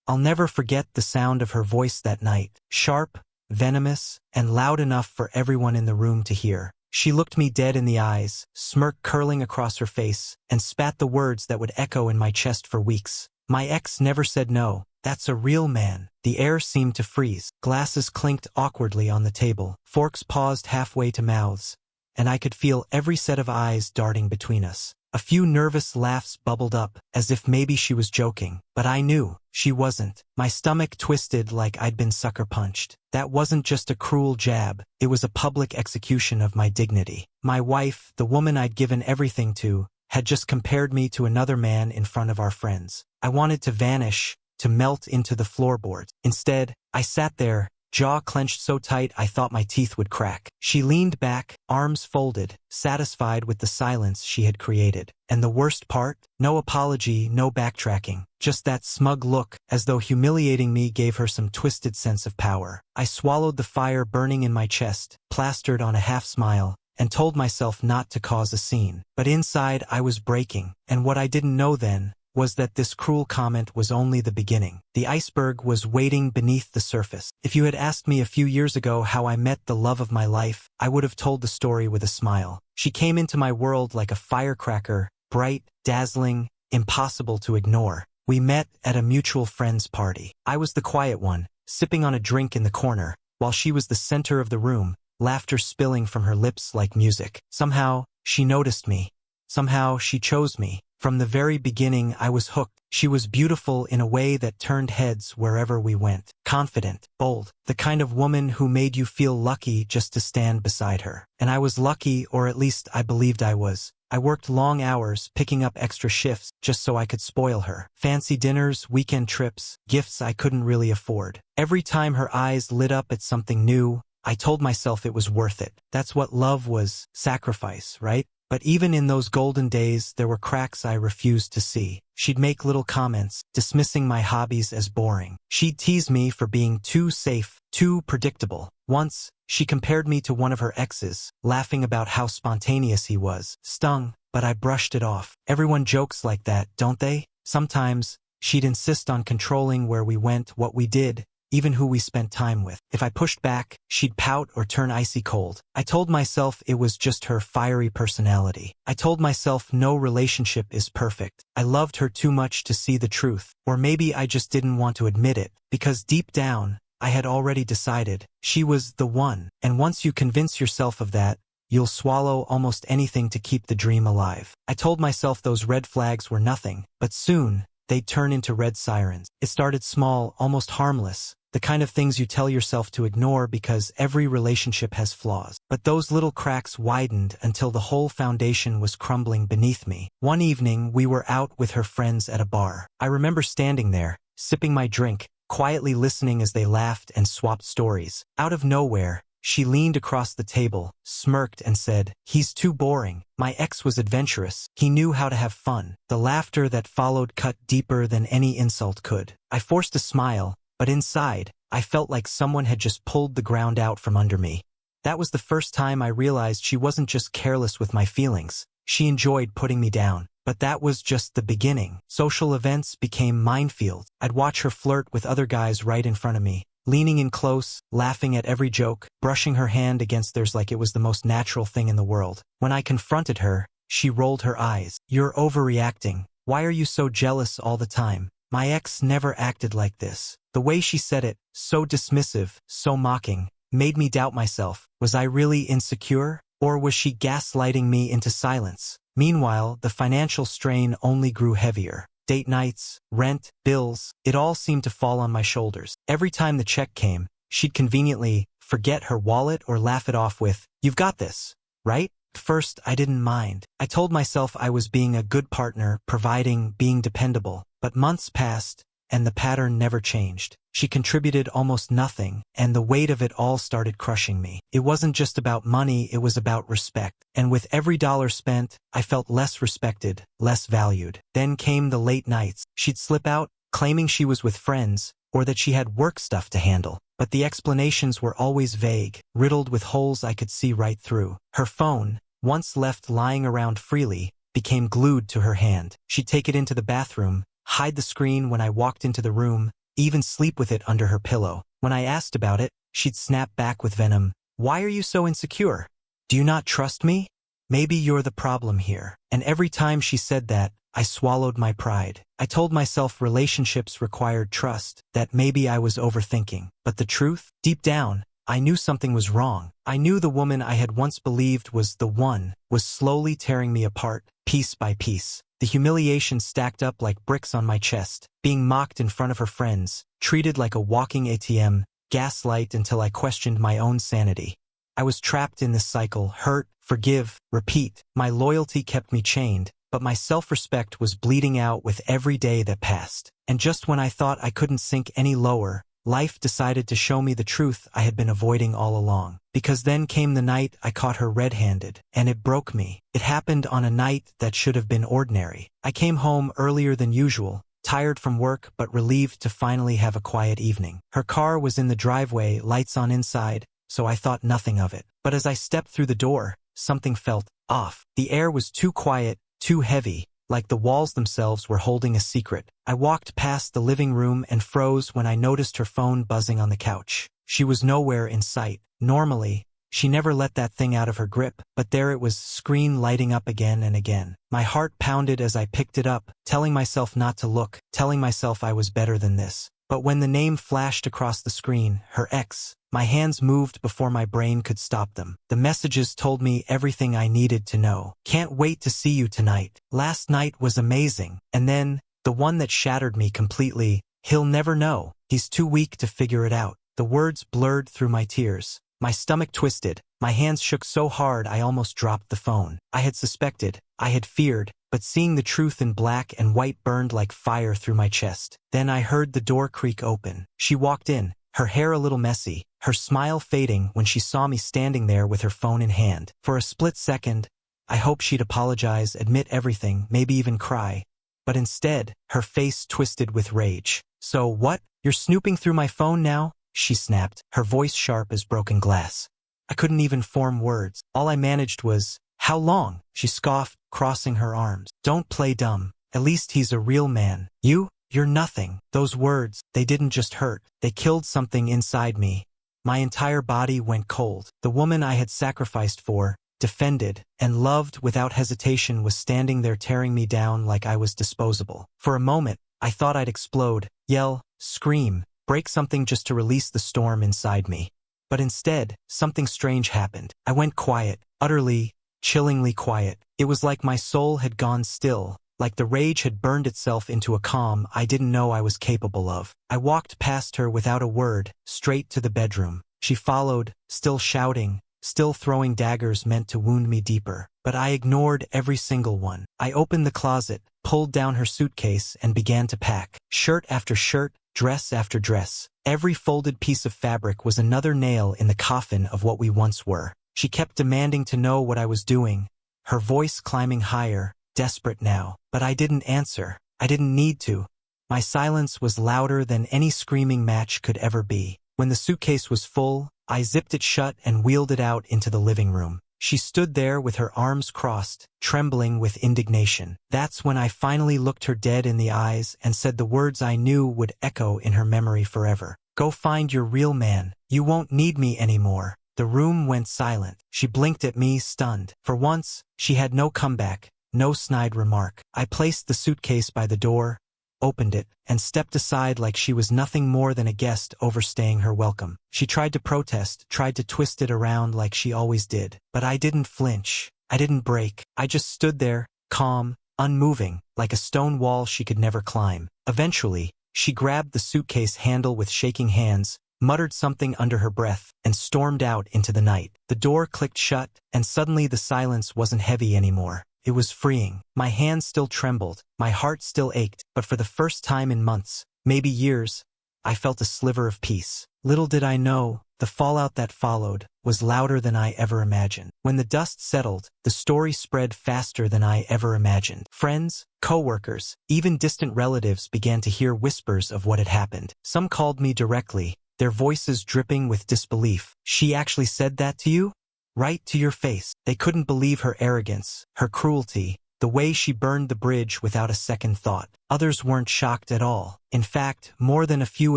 I'll never forget the sound of her voice that night. Sharp, venomous, and loud enough for everyone in the room to hear. She looked me dead in the eyes, smirk curling across her face, and spat the words that would echo in my chest for weeks. My ex never said no. That's a real man. The air seemed to freeze. Glasses clinked awkwardly on the table. Forks paused halfway to mouths, and I could feel every set of eyes darting between us. A few nervous laughs bubbled up, as if maybe she was joking. But I knew she wasn't. My stomach twisted like I'd been sucker punched. That wasn't just a cruel jab. It was a public execution of my dignity. My wife, the woman I'd given everything to, had just compared me to another man in front of our friends. I wanted to vanish, to melt into the floorboards. Instead, I sat there, jaw clenched so tight I thought my teeth would crack. She leaned back, arms folded, satisfied with the silence she had created. And the worst part? No apology, no backtracking. Just that smug look, as though humiliating me gave her some twisted sense of power. I swallowed the fire burning in my chest, plastered on a half-smile, and told myself not to cause a scene. But inside I was breaking, and what I didn't know then was that this cruel comment was only the beginning. The iceberg was waiting beneath the surface. If you had asked me a few years ago how I met the love of my life, I would have told the story with a smile. She came into my world like a firecracker, bright, dazzling, impossible to ignore. We met at a mutual friend's party. I was the quiet one, sipping on a drink in the corner, while she was the center of the room, laughter spilling from her lips like music. Somehow, she noticed me. Somehow, she chose me. From the very beginning, I was hooked. She was beautiful in a way that turned heads wherever we went. Confident, bold, the kind of woman who made you feel lucky just to stand beside her. And I was lucky, or at least I believed I was. I worked long hours, picking up extra shifts, just so I could spoil her. Fancy dinners, weekend trips, gifts I couldn't really afford. Every time her eyes lit up at something new, I told myself it was worth it. That's what love was, sacrifice, right? But even in those golden days, there were cracks I refused to see. She'd make little comments, dismissing my hobbies as boring. She'd tease me for being too safe, too predictable. Once, she compared me to one of her exes, laughing about how spontaneous he was. Stung, but I brushed it off. Everyone jokes like that, don't they? Sometimes, she'd insist on controlling where we went, what we did, even who we spent time with. If I pushed back, she'd pout or turn icy cold. I told myself it was just her fiery personality. I told myself no relationship is perfect. I loved her too much to see the truth. Or maybe I just didn't want to admit it, because deep down, I had already decided she was the one. And once you convince yourself of that, you'll swallow almost anything to keep the dream alive. I told myself those red flags were nothing, but soon, they'd turn into red sirens. It started small, almost harmless, the kind of things you tell yourself to ignore because every relationship has flaws. But those little cracks widened until the whole foundation was crumbling beneath me. One evening, we were out with her friends at a bar. I remember standing there, sipping my drink, quietly listening as they laughed and swapped stories. Out of nowhere, she leaned across the table, smirked and said, "He's too boring." My ex was adventurous. He knew how to have fun. The laughter that followed cut deeper than any insult could. I forced a smile, but inside, I felt like someone had just pulled the ground out from under me. That was the first time I realized she wasn't just careless with my feelings. She enjoyed putting me down. But that was just the beginning. Social events became minefields. I'd watch her flirt with other guys right in front of me, leaning in close, laughing at every joke, brushing her hand against theirs like it was the most natural thing in the world. When I confronted her, she rolled her eyes. "You're overreacting. Why are you so jealous all the time?" My ex never acted like this. The way she said it, so dismissive, so mocking, made me doubt myself. Was I really insecure? Or was she gaslighting me into silence? Meanwhile, the financial strain only grew heavier. Date nights, rent, bills, it all seemed to fall on my shoulders. Every time the check came, she'd conveniently forget her wallet or laugh it off with, "You've got this, right?" At first, I didn't mind. I told myself I was being a good partner, providing, being dependable. But months passed, and the pattern never changed. She contributed almost nothing, and the weight of it all started crushing me. It wasn't just about money, it was about respect. And with every dollar spent, I felt less respected, less valued. Then came the late nights. She'd slip out, claiming she was with friends, or that she had work stuff to handle. But the explanations were always vague, riddled with holes I could see right through. Her phone, once left lying around freely, became glued to her hand. She'd take it into the bathroom, hide the screen when I walked into the room, even sleep with it under her pillow. When I asked about it, she'd snap back with venom. Why are you so insecure? Do you not trust me? Maybe you're the problem here. And every time she said that, I swallowed my pride. I told myself relationships required trust, that maybe I was overthinking. But the truth? Deep down, I knew something was wrong. I knew the woman I had once believed was the one was slowly tearing me apart, piece by piece. The humiliation stacked up like bricks on my chest, being mocked in front of her friends, treated like a walking ATM, gaslight until I questioned my own sanity. I was trapped in this cycle, hurt, forgive, repeat. My loyalty kept me chained, but my self-respect was bleeding out with every day that passed. And just when I thought I couldn't sink any lower, life decided to show me the truth I had been avoiding all along. Because then came the night I caught her red-handed, and it broke me. It happened on a night that should have been ordinary. I came home earlier than usual, tired from work but relieved to finally have a quiet evening. Her car was in the driveway, lights on inside, so I thought nothing of it. But as I stepped through the door, something felt off. The air was too quiet, too heavy, like the walls themselves were holding a secret. I walked past the living room and froze when I noticed her phone buzzing on the couch. She was nowhere in sight. Normally, she never let that thing out of her grip, but there it was, screen lighting up again and again. My heart pounded as I picked it up, telling myself not to look, telling myself I was better than this. But when the name flashed across the screen, her ex, my hands moved before my brain could stop them. The messages told me everything I needed to know. Can't wait to see you tonight. Last night was amazing. And then, the one that shattered me completely, he'll never know. He's too weak to figure it out. The words blurred through my tears. My stomach twisted. My hands shook so hard I almost dropped the phone. I had suspected, I had feared, but seeing the truth in black and white burned like fire through my chest. Then I heard the door creak open. She walked in, her hair a little messy, her smile fading when she saw me standing there with her phone in hand. For a split second, I hoped she'd apologize, admit everything, maybe even cry. But instead, her face twisted with rage. So what? You're snooping through my phone now? She snapped, her voice sharp as broken glass. I couldn't even form words. All I managed was, how long? She scoffed, crossing her arms. Don't play dumb. At least he's a real man. You're nothing. Those words, they didn't just hurt. They killed something inside me. My entire body went cold. The woman I had sacrificed for, defended, and loved without hesitation was standing there tearing me down like I was disposable. For a moment, I thought I'd explode, yell, scream, break something just to release the storm inside me. But instead, something strange happened. I went quiet, utterly, chillingly quiet. It was like my soul had gone still, like the rage had burned itself into a calm I didn't know I was capable of. I walked past her without a word, straight to the bedroom. She followed, still shouting, still throwing daggers meant to wound me deeper. But I ignored every single one. I opened the closet, pulled down her suitcase, and began to pack. Shirt after shirt, dress after dress. Every folded piece of fabric was another nail in the coffin of what we once were. She kept demanding to know what I was doing, her voice climbing higher, desperate now. But I didn't answer. I didn't need to. My silence was louder than any screaming match could ever be. When the suitcase was full, I zipped it shut and wheeled it out into the living room. She stood there with her arms crossed, trembling with indignation. That's when I finally looked her dead in the eyes and said the words I knew would echo in her memory forever. Go find your real man. You won't need me anymore. The room went silent. She blinked at me, stunned. For once, she had no comeback, no snide remark. I placed the suitcase by the door, opened it, and stepped aside like she was nothing more than a guest overstaying her welcome. She tried to protest, tried to twist it around like she always did. But I didn't flinch. I didn't break. I just stood there, calm, unmoving, like a stone wall she could never climb. Eventually, she grabbed the suitcase handle with shaking hands, muttered something under her breath, and stormed out into the night. The door clicked shut, and suddenly the silence wasn't heavy anymore. It was freeing. My hands still trembled, my heart still ached, but for the first time in months, maybe years, I felt a sliver of peace. Little did I know, the fallout that followed was louder than I ever imagined. When the dust settled, the story spread faster than I ever imagined. Friends, co-workers, even distant relatives began to hear whispers of what had happened. Some called me directly, their voices dripping with disbelief. She actually said that to you? Right to your face. They couldn't believe her arrogance, her cruelty, the way she burned the bridge without a second thought. Others weren't shocked at all. In fact, more than a few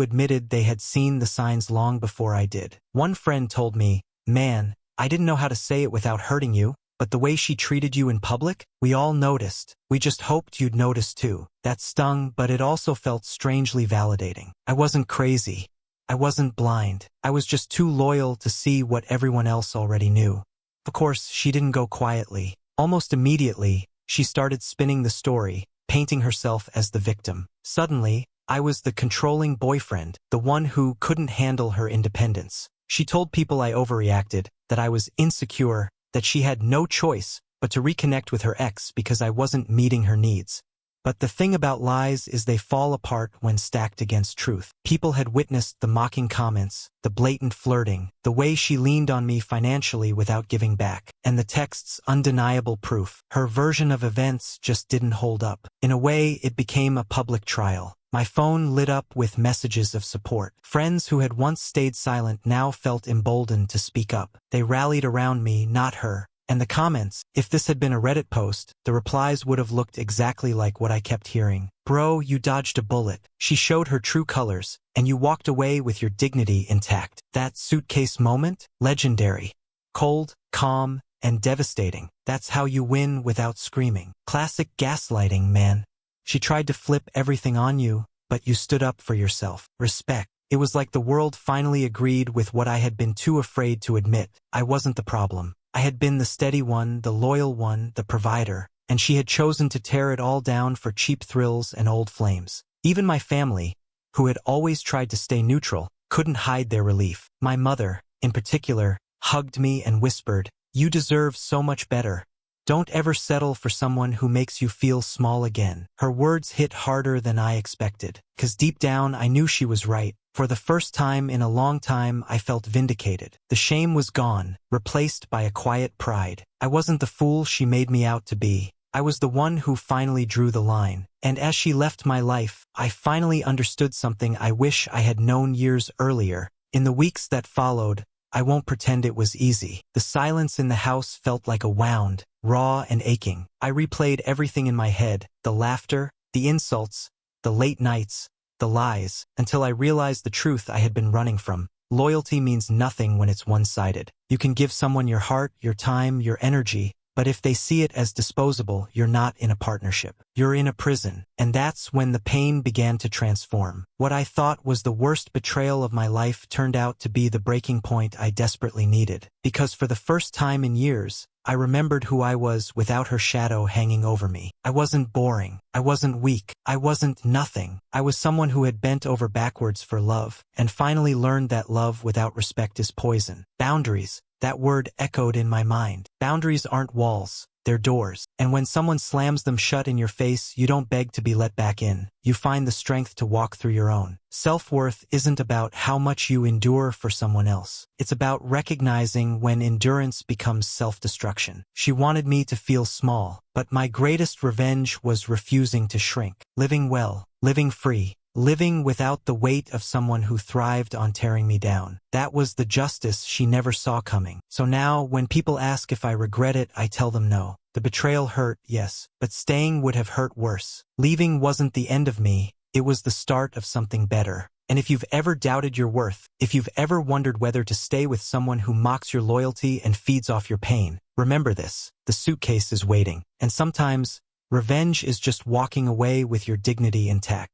admitted they had seen the signs long before I did. One friend told me, "Man, I didn't know how to say it without hurting you, but the way she treated you in public, we all noticed. We just hoped you'd notice too." That stung, but it also felt strangely validating. I wasn't crazy. I wasn't blind. I was just too loyal to see what everyone else already knew. Of course, she didn't go quietly. Almost immediately, she started spinning the story, painting herself as the victim. Suddenly, I was the controlling boyfriend, the one who couldn't handle her independence. She told people I overreacted, that I was insecure, that she had no choice but to reconnect with her ex because I wasn't meeting her needs. But the thing about lies is they fall apart when stacked against truth. People had witnessed the mocking comments, the blatant flirting, the way she leaned on me financially without giving back, and the text's undeniable proof. Her version of events just didn't hold up. In a way, it became a public trial. My phone lit up with messages of support. Friends who had once stayed silent now felt emboldened to speak up. They rallied around me, not her. And the comments, if this had been a Reddit post, the replies would have looked exactly like what I kept hearing. "Bro, you dodged a bullet." She showed her true colors, and you walked away with your dignity intact. That suitcase moment? Legendary. Cold, calm, and devastating. That's how you win without screaming. Classic gaslighting, man. She tried to flip everything on you, but you stood up for yourself. Respect. It was like the world finally agreed with what I had been too afraid to admit. I wasn't the problem. I had been the steady one, the loyal one, the provider, and she had chosen to tear it all down for cheap thrills and old flames. Even my family, who had always tried to stay neutral, couldn't hide their relief. My mother, in particular, hugged me and whispered, "You deserve so much better. Don't ever settle for someone who makes you feel small again." Her words hit harder than I expected, because deep down I knew she was right. For the first time in a long time, I felt vindicated. The shame was gone, replaced by a quiet pride. I wasn't the fool she made me out to be. I was the one who finally drew the line. And as she left my life, I finally understood something I wish I had known years earlier. In the weeks that followed, I won't pretend it was easy. The silence in the house felt like a wound, raw and aching. I replayed everything in my head, the laughter, the insults, the late nights, the lies, until I realized the truth I had been running from. Loyalty means nothing when it's one-sided. You can give someone your heart, your time, your energy, but if they see it as disposable, you're not in a partnership. You're in a prison. And that's when the pain began to transform. What I thought was the worst betrayal of my life turned out to be the breaking point I desperately needed. Because for the first time in years, I remembered who I was without her shadow hanging over me. I wasn't boring. I wasn't weak. I wasn't nothing. I was someone who had bent over backwards for love, and finally learned that love without respect is poison. Boundaries. That word echoed in my mind. Boundaries aren't walls. They're doors. And when someone slams them shut in your face, you don't beg to be let back in. You find the strength to walk through your own. Self-worth isn't about how much you endure for someone else. It's about recognizing when endurance becomes self-destruction. She wanted me to feel small, but my greatest revenge was refusing to shrink. Living well, living free, living without the weight of someone who thrived on tearing me down. That was the justice she never saw coming. So now, when people ask if I regret it, I tell them no. The betrayal hurt, yes, but staying would have hurt worse. Leaving wasn't the end of me, it was the start of something better. And if you've ever doubted your worth, if you've ever wondered whether to stay with someone who mocks your loyalty and feeds off your pain, remember this: the suitcase is waiting. And sometimes, revenge is just walking away with your dignity intact.